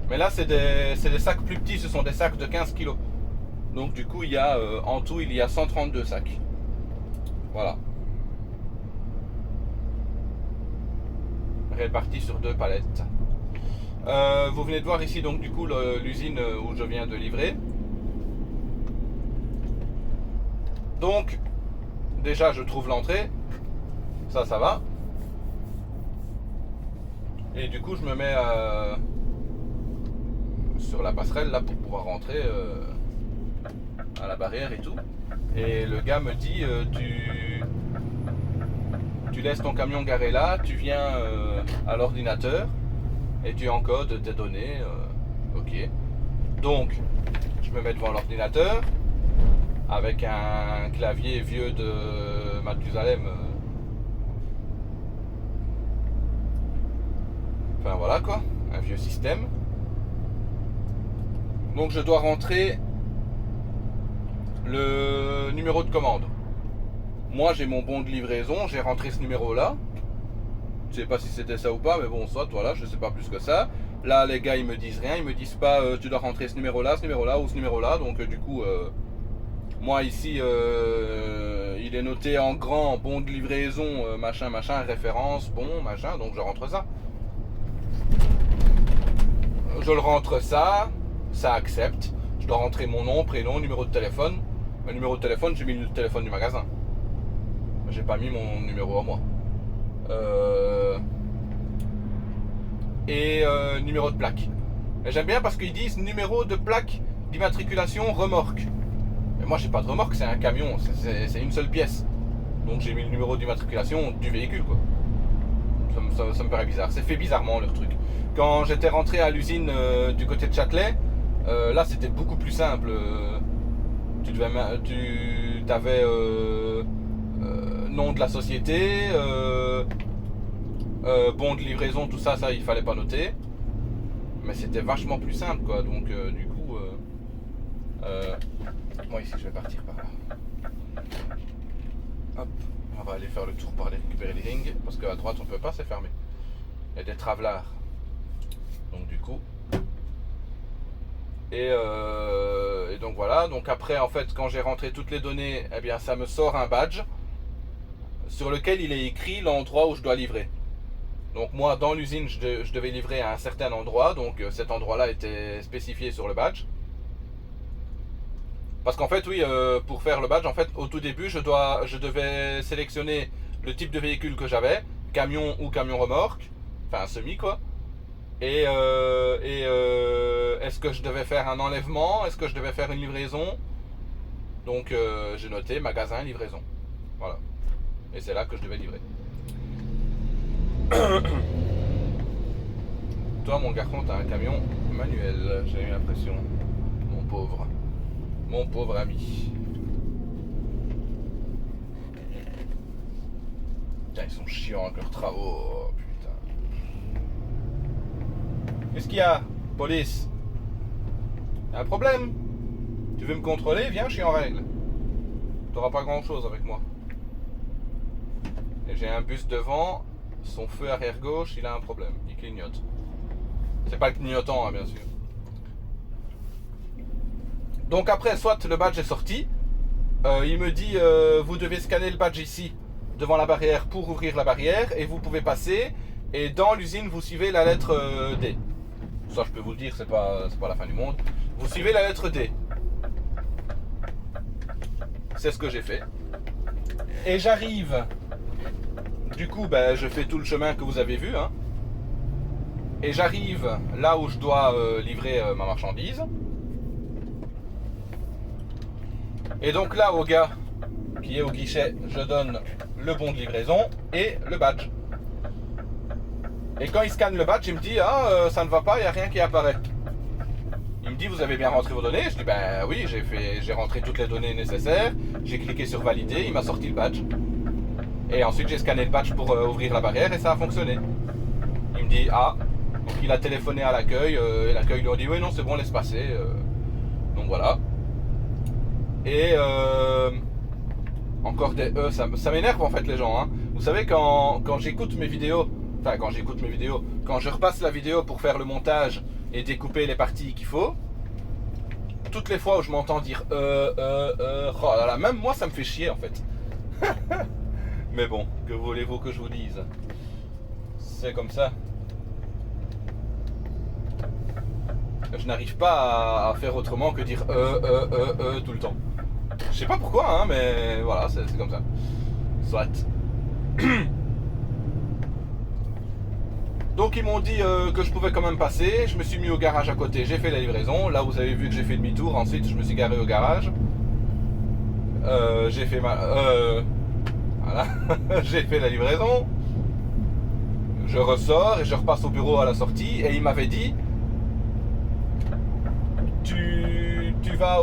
Mais là c'est des sacs plus petits, ce sont des sacs de 15 kg. Donc du coup il y a en tout il y a 132 sacs. Voilà. Répartis sur 2 palettes. Vous venez de voir ici donc du coup l'usine où je viens de livrer. Donc déjà je trouve l'entrée. Ça va. Et du coup je me mets sur la passerelle là pour pouvoir rentrer à la barrière et tout. Et le gars me dit tu laisses ton camion garé là, tu viens à l'ordinateur et tu encodes tes données. Ok. Donc je me mets devant l'ordinateur avec un clavier vieux de Mathusalem. Enfin voilà quoi, un vieux système. Donc je dois rentrer le numéro de commande. Moi j'ai mon bon de livraison, j'ai rentré ce numéro là. Je sais pas si c'était ça ou pas, mais bon soit voilà, je sais pas plus que ça. Là les gars ils me disent rien, ils me disent pas tu dois rentrer ce numéro là ou ce numéro là. Donc du coup moi ici il est noté en grand bon de livraison machin référence bon machin, donc je rentre ça. Je le rentre ça accepte. Je dois rentrer mon nom, prénom, numéro de téléphone. Le numéro de téléphone, j'ai mis le téléphone du magasin. J'ai pas mis mon numéro à moi. Numéro de plaque. Et j'aime bien parce qu'ils disent numéro de plaque d'immatriculation remorque. Mais moi j'ai pas de remorque, c'est un camion, c'est une seule pièce. Donc j'ai mis le numéro d'immatriculation du véhicule quoi. Ça me paraît bizarre. C'est fait bizarrement leur truc. Quand j'étais rentré à l'usine du côté de Châtelet, là c'était beaucoup plus simple. Tu avais nom de la société, bon de livraison, tout ça il fallait pas noter. Mais c'était vachement plus simple quoi. Donc du coup, moi ici je vais partir par là. Hop, on va aller faire le tour pour aller récupérer les rings parce qu'à droite on peut pas, c'est fermé. Il y a des travellards. Donc du coup. Et donc voilà, donc après en fait quand j'ai rentré toutes les données, eh bien ça me sort un badge sur lequel il est écrit l'endroit où je dois livrer. Donc moi dans l'usine je devais livrer à un certain endroit, donc cet endroit là était spécifié sur le badge. Parce qu'en fait oui, pour faire le badge, en fait au tout début je devais sélectionner le type de véhicule que j'avais, camion ou camion remorque, enfin semi quoi. Et est-ce que je devais faire un enlèvement? Est-ce que je devais faire une livraison? Donc j'ai noté magasin, livraison. Voilà. Et c'est là que je devais livrer. Toi mon garçon, t'as un camion manuel, j'ai eu l'impression. Mon pauvre. Mon pauvre ami. Putain, ils sont chiants avec leurs travaux. Oh, putain. Qu'est-ce qu'il y a, police? Y'a un problème? Tu veux me contrôler? Viens, je suis en règle. T'auras pas grand chose avec moi. Et j'ai un bus devant, son feu arrière gauche, il a un problème, il clignote. C'est pas le clignotant, hein, bien sûr. Donc après, soit le badge est sorti, il me dit vous devez scanner le badge ici, devant la barrière pour ouvrir la barrière, et vous pouvez passer, et dans l'usine vous suivez la lettre D. Ça je peux vous le dire, c'est pas la fin du monde. Vous suivez la lettre D. C'est ce que j'ai fait. Et j'arrive. Du coup, ben, je fais tout le chemin que vous avez vu. Hein, et j'arrive là où je dois livrer ma marchandise. Et donc là, au gars qui est au guichet, je donne le bon de livraison et le badge. Et quand il scanne le badge, il me dit ah ça ne va pas, il n'y a rien qui apparaît. Il me dit vous avez bien rentré vos données? Je dis ben oui, j'ai rentré toutes les données nécessaires, j'ai cliqué sur valider, il m'a sorti le badge. Et ensuite j'ai scanné le badge pour ouvrir la barrière et ça a fonctionné. Il me dit ah, donc il a téléphoné à l'accueil, et l'accueil lui a dit oui non c'est bon laisse passer. Donc voilà. Et encore des ça m'énerve en fait les gens. Hein. Vous savez quand j'écoute mes vidéos, quand je repasse la vidéo pour faire le montage et découper les parties qu'il faut, toutes les fois où je m'entends dire oh là là, même moi ça me fait chier en fait. Mais bon, que voulez-vous que je vous dise? C'est comme ça. Je n'arrive pas à faire autrement que dire tout le temps. Je sais pas pourquoi, hein, mais voilà, c'est comme ça. Soit. Donc ils m'ont dit que je pouvais quand même passer. Je me suis mis au garage à côté, j'ai fait la livraison. Là vous avez vu que j'ai fait demi-tour. Ensuite je me suis garé au garage. J'ai fait ma... voilà. J'ai fait la livraison. Je ressors et je repasse au bureau à la sortie. Et il m'avait dit... Tu vas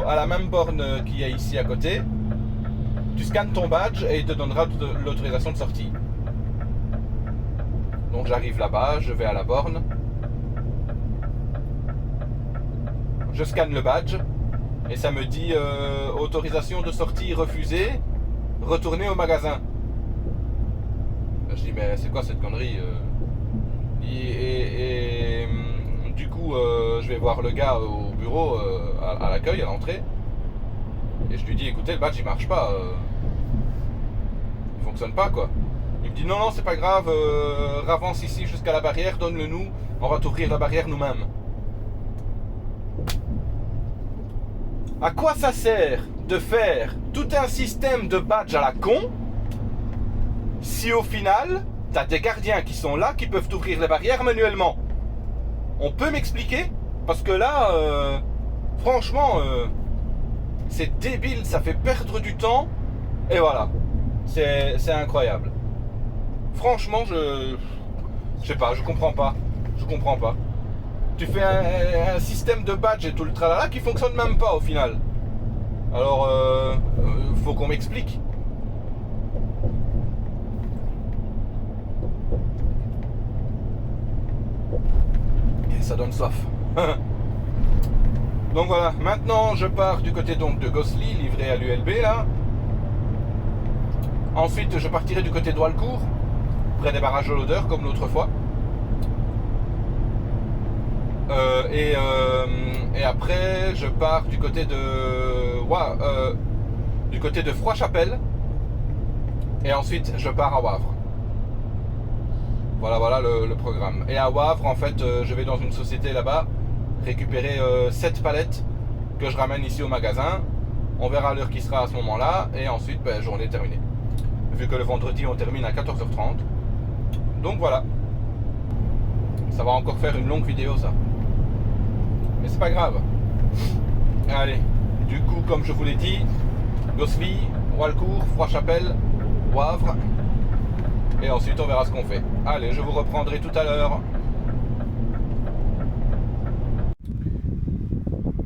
à la même borne qui est ici à côté. Tu scannes ton badge et il te donnera l'autorisation de sortie. Donc j'arrive là-bas, je vais à la borne. Je scanne le badge. Et ça me dit autorisation de sortie refusée. Retourner au magasin. Je dis mais c'est quoi cette connerie et du coup je vais voir le gars au bureau à l'accueil, à l'entrée. Et je lui dis écoutez le badge il marche pas. Il fonctionne pas quoi. Il me dit non c'est pas grave, avance ici jusqu'à la barrière, donne-le nous, on va t'ouvrir la barrière nous-mêmes. À quoi ça sert de faire tout un système de badge à la con si au final t'as des gardiens qui sont là qui peuvent t'ouvrir les barrières manuellement? On peut m'expliquer? Parce que là franchement c'est débile, ça fait perdre du temps et voilà, c'est incroyable. Franchement je sais pas, je comprends pas. Tu fais un système de badge et tout le tralala qui fonctionne même pas au final. Alors, faut qu'on m'explique. Et ça donne soif. Donc voilà, maintenant je pars du côté donc de Gosselies, livré à l'ULB là. Ensuite je partirai du côté de Walcourt, près des barrages de l'Odeur comme l'autre fois. Et après je pars du côté de Froid-Chapelle et ensuite je pars à Wavre. Voilà le programme. Et à Wavre en fait je vais dans une société là-bas récupérer 7 palettes que je ramène ici au magasin. On verra l'heure qui sera à ce moment là et ensuite journée terminée, vu que le vendredi on termine à 14h30. Donc voilà, ça va encore faire une longue vidéo ça. Mais c'est pas grave. Allez, du coup, comme je vous l'ai dit, Gosselies, Walcourt, Froid-Chapelle, Wavre. Et ensuite, on verra ce qu'on fait. Allez, je vous reprendrai tout à l'heure.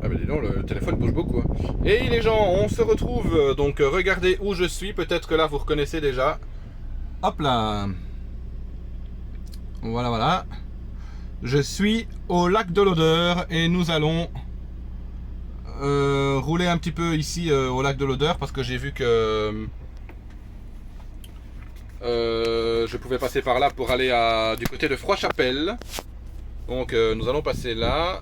Ah mais dis donc, le téléphone bouge beaucoup. Hein. Et les gens, on se retrouve. Donc, regardez où je suis. Peut-être que là, vous reconnaissez déjà. Hop là. Voilà. Je suis au lac de l'Odeur et nous allons rouler un petit peu ici au lac de l'Odeur parce que j'ai vu que je pouvais passer par là pour aller du côté de Froidchapelle. Donc nous allons passer là.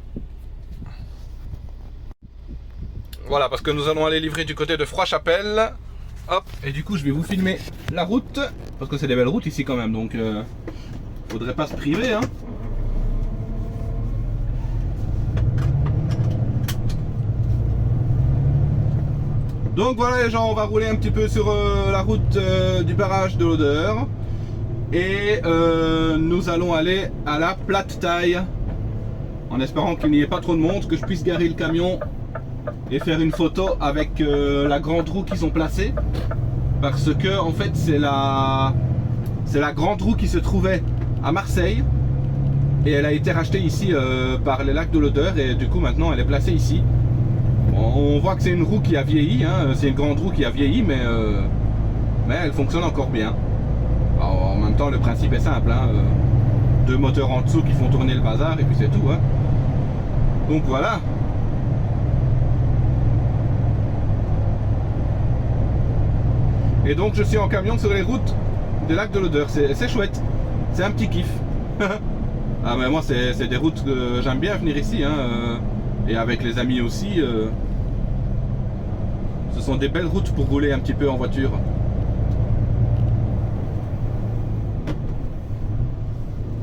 Voilà, parce que nous allons aller livrer du côté de Froidchapelle. Hop, et du coup je vais vous filmer la route parce que c'est des belles routes ici quand même, donc faudrait pas se priver hein. Donc voilà les gens, on va rouler un petit peu sur la route du barrage de l'Odeur. Et nous allons aller à la plate taille. En espérant qu'il n'y ait pas trop de monde, que je puisse garer le camion et faire une photo avec la grande roue qu'ils ont placée. Parce que en fait c'est la grande roue qui se trouvait à Marseille. Et elle a été rachetée ici par les lacs de l'Odeur. Et du coup maintenant elle est placée ici. On voit que c'est une roue qui a vieilli, hein. C'est une grande roue qui a vieilli, mais elle fonctionne encore bien. Alors, en même temps, le principe est simple, hein. Deux moteurs en dessous qui font tourner le bazar et puis c'est tout. Hein. Donc voilà. Et donc je suis en camion sur les routes des lacs de l'Odeur. C'est chouette, c'est un petit kiff. Ah mais moi c'est des routes que j'aime bien venir ici, hein. Et avec les amis aussi. Ce sont des belles routes pour rouler un petit peu en voiture.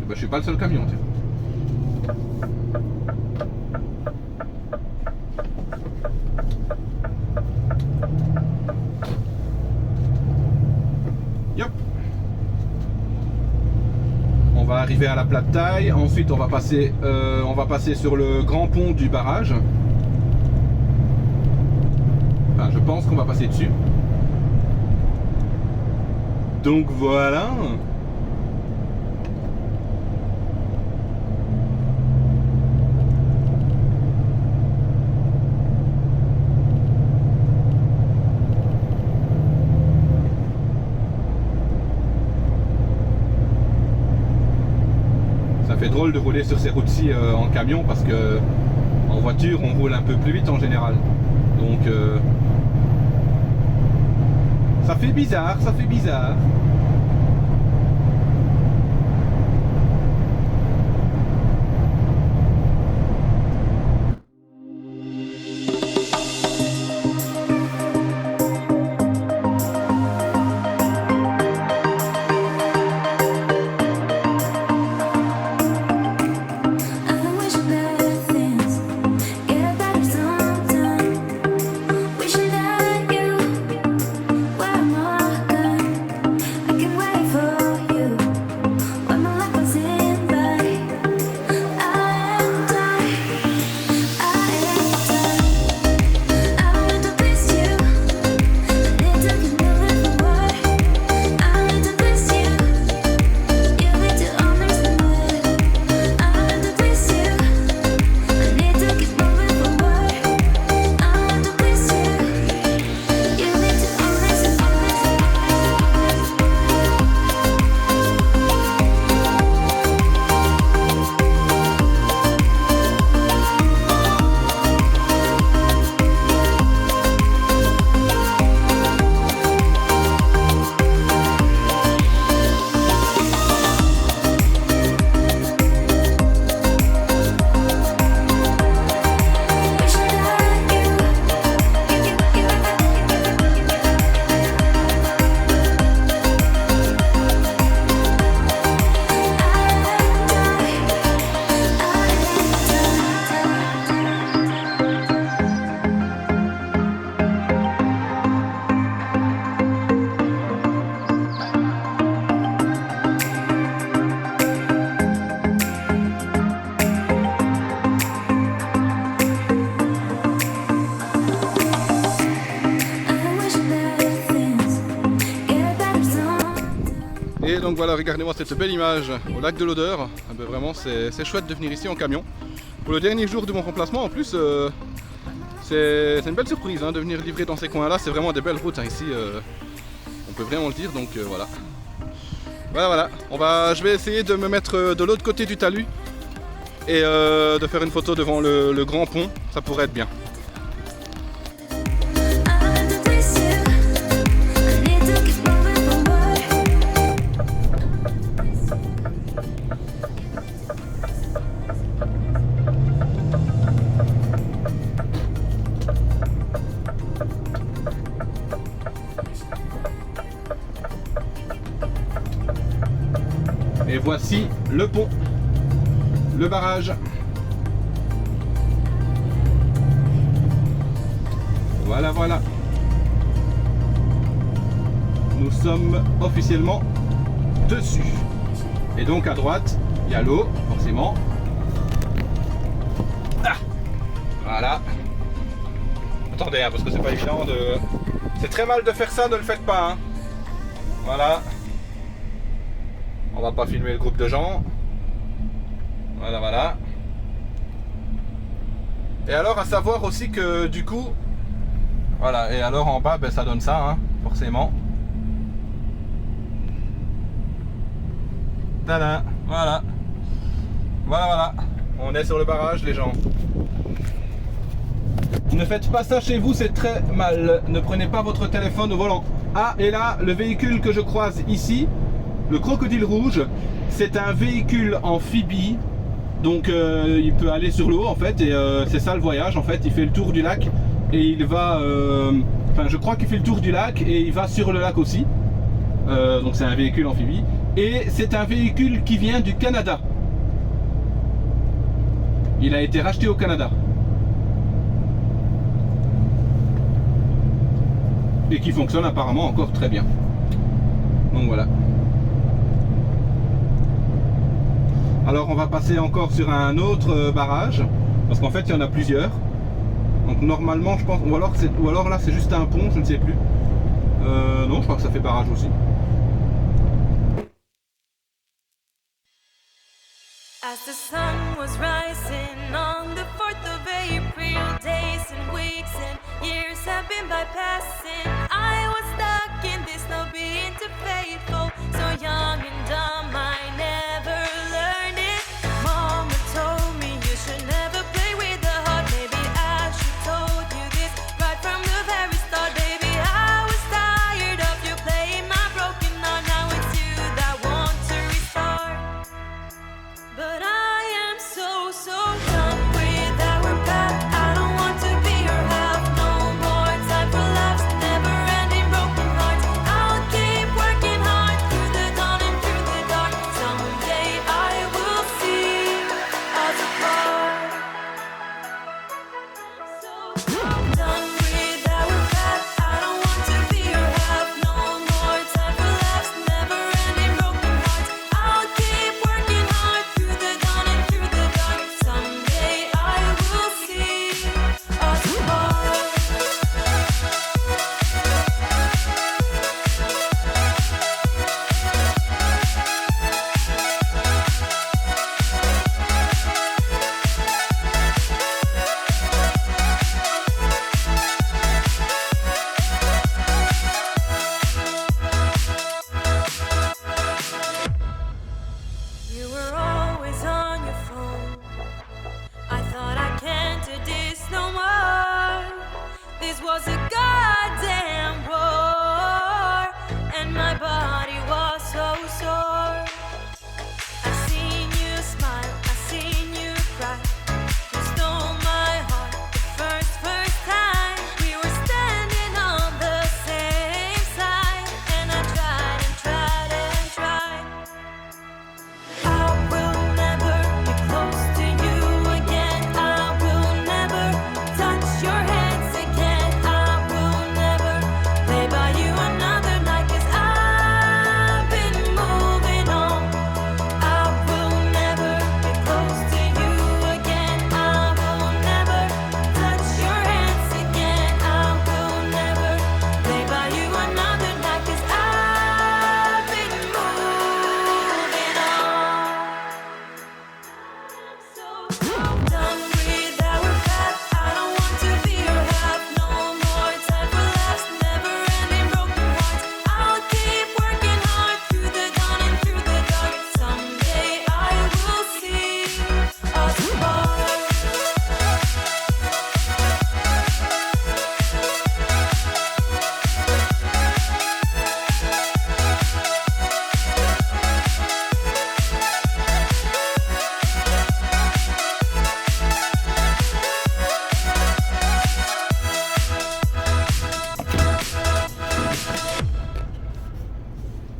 Et ben, je suis pas le seul camion. Yep. On va arriver à la plate taille. Ensuite, on va passer sur le grand pont du barrage. Enfin, je pense qu'on va passer dessus. Donc voilà. Ça fait drôle de rouler sur ces routes-ci en camion parce que en voiture on roule un peu plus vite en général. Donc ça fait bizarre, ça fait bizarre. Et donc voilà, regardez-moi cette belle image au lac de l'Odeur. Ah ben vraiment, c'est chouette de venir ici en camion. Pour le dernier jour de mon remplacement, en plus, c'est une belle surprise hein, de venir livrer dans ces coins-là. C'est vraiment des belles routes hein, ici, on peut vraiment le dire. Donc voilà. Voilà. Je vais essayer de me mettre de l'autre côté du talus et de faire une photo devant le grand pont, ça pourrait être bien. Et voici le pont, le barrage. Voilà, voilà. Nous sommes officiellement dessus. Et donc à droite, il y a l'eau, forcément. Ah, voilà. Attendez, hein, parce que c'est pas évident de... C'est très mal de faire ça, ne le faites pas. Hein. Voilà. On va pas filmer le groupe de gens. Voilà, voilà. Et alors à savoir aussi que du coup, voilà, et alors en bas, ben, ça donne ça, hein, forcément. Tada, voilà. Voilà, voilà. On est sur le barrage, les gens. Ne faites pas ça chez vous, c'est très mal. Ne prenez pas votre téléphone au volant. Ah, et là, le véhicule que je croise ici, le Crocodile Rouge, c'est un véhicule amphibie, donc il peut aller sur l'eau en fait, et c'est ça le voyage en fait, il fait le tour du lac, et il va, enfin je crois qu'il fait le tour du lac, et il va sur le lac aussi, donc c'est un véhicule amphibie, et c'est un véhicule qui vient du Canada. Il a été racheté au Canada. Et qui fonctionne apparemment encore très bien. Donc voilà. Alors on va passer encore sur un autre barrage, parce qu'en fait il y en a plusieurs. Donc normalement je pense, ou alors là c'est juste un pont, je ne sais plus. Non, je crois que ça fait barrage aussi. As the sun was rising on the 4th of April, days and weeks and years have been bypassing. I was stuck in this, no being too faithful, so young and dumb I never learned it. Mama told me you should never play with the heart. Maybe I should told you this right from the very start. Baby, I was tired of you playing my broken heart. Now it's you that want to restart. But I am so done with our path. I don't want to be your half. No more time for laughs, never ending broken hearts. I'll keep working hard through the dawn and through the dark. Someday I will see us apart. So done with our path. I don't want to be your half. No more time for laughs, never ending broken hearts. I'll keep working hard through the dawn and through the dark. Someday I will see us apart.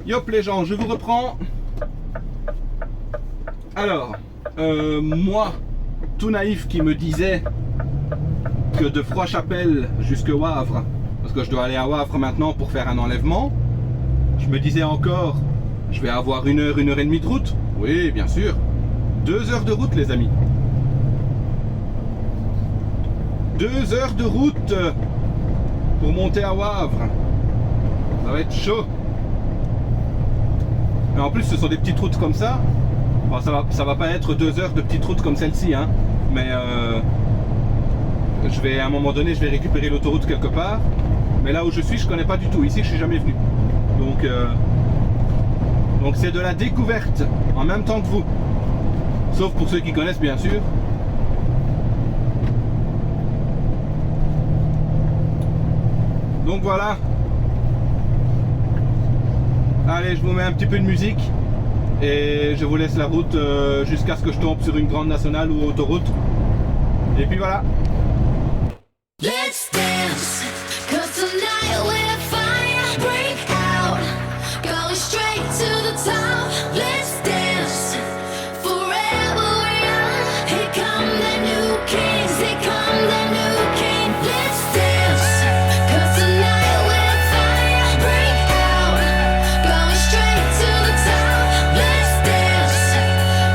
Yop les gens, je vous reprends. Alors, moi, tout naïf qui me disait que de Froid-Chapelle jusque Wavre, parce que je dois aller à Wavre maintenant pour faire un enlèvement, je me disais encore, je vais avoir 1 heure et demie de route. Oui, bien sûr. 2 heures de route, les amis. 2 heures de route pour monter à Wavre. Ça va être chaud. Et en plus, ce sont des petites routes comme ça. Bon, ça va pas être 2 heures de petites routes comme celle-ci, hein. Mais je vais à un moment donné, je vais récupérer l'autoroute quelque part. Mais là où je suis, je connais pas du tout. Ici, je suis jamais venu. Donc c'est de la découverte en même temps que vous. Sauf pour ceux qui connaissent, bien sûr. Donc voilà. Allez, je vous mets un petit peu de musique et je vous laisse la route jusqu'à ce que je tombe sur une grande nationale ou autoroute. Et puis voilà. Let's dance, 'cause tonight when fire break out, going straight to the top. Let's dance, forever young. Here come the new kings, here come the new king. Let's dance, 'cause tonight when fire break out, going straight to the top. Let's dance,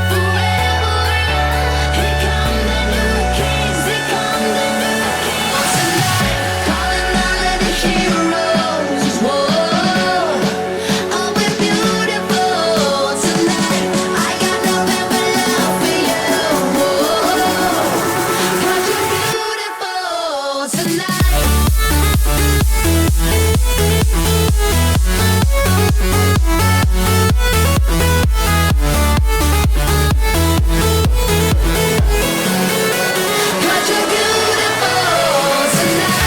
forever young. Here come the new kings, here come the new kings. Tonight, calling all of the heroes. Whoa, oh we're beautiful tonight. I got nothing but love for you. Whoa, 'cause you're beautiful tonight. Cause you're beautiful tonight.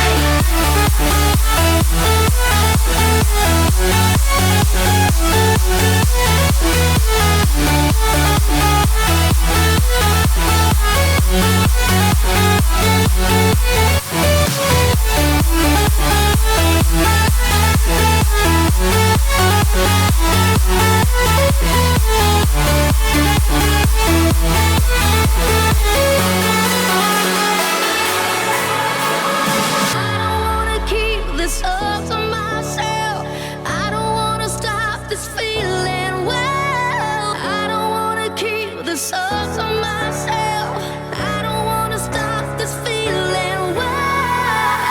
I don't wanna keep this up to myself. I don't wanna stop this feeling well. I don't wanna keep this up to myself. I don't wanna stop this feeling well.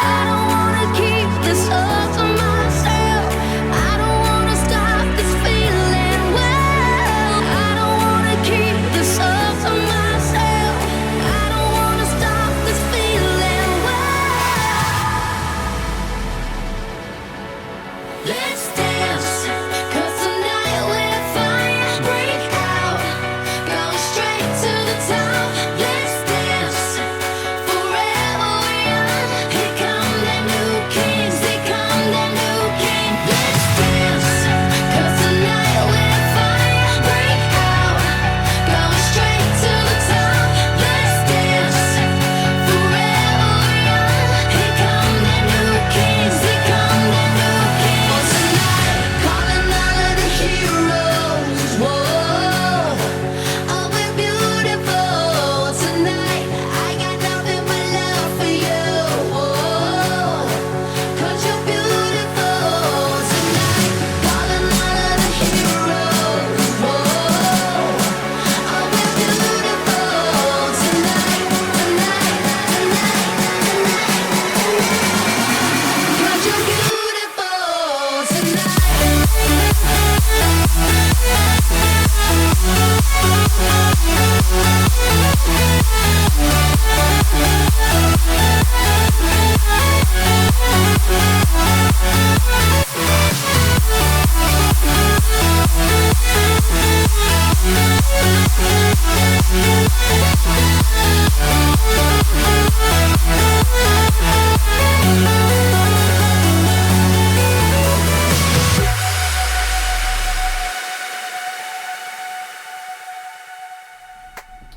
I don't wanna keep this up to myself. I don't wanna stop this feeling well. I don't wanna keep this up to myself. I don't wanna stop this feeling well. Let's dance, 'cause tonight when fire break out, going straight to the top. Let's dance, forever young. Here come the new kings, here come the new king. Let's dance, 'cause tonight when fire break out, going straight to the top. Let's dance, forever young. Here come the new kings, here come the new kings. Tonight, calling all of the heroes. Whoa, oh we're beautiful tonight. I got nothing but love for you. Whoa, 'cause you're beautiful tonight. Calling all of the heroes. Whoa, oh we're beautiful tonight, tonight, tonight, tonight. 'Cause you're beautiful tonight.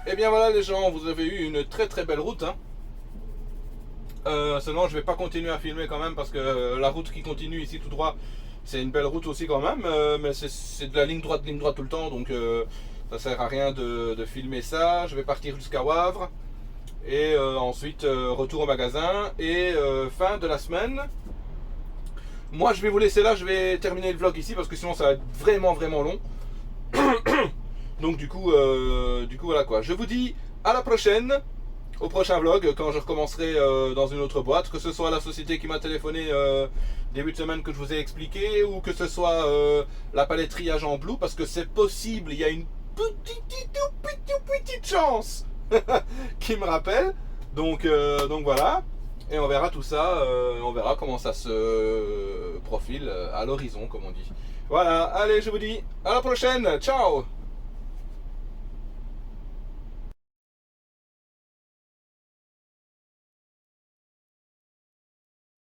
Et bien voilà les gens, vous avez eu une très très belle route, hein. Seulement je vais pas continuer à filmer quand même parce que la route qui continue ici tout droit, C'est une belle route aussi quand même, mais c'est de la ligne droite tout le temps, donc ça sert à rien de filmer ça. Je vais partir jusqu'à Wavre et ensuite retour au magasin et fin de la semaine. Moi je vais vous laisser là, je vais terminer le vlog ici parce que sinon ça va être vraiment long. Donc du coup voilà quoi. Je vous dis à la prochaine, au prochain vlog quand je recommencerai dans une autre boîte, que ce soit la société qui m'a téléphoné début de semaine que je vous ai expliqué, ou que ce soit la paletterie à Jean Blou, parce que c'est possible, il y a une petite chance qui me rappelle. Donc voilà. Et on verra tout ça, on verra comment ça se profile à l'horizon, comme on dit. Voilà, allez, je vous dis à la prochaine, ciao!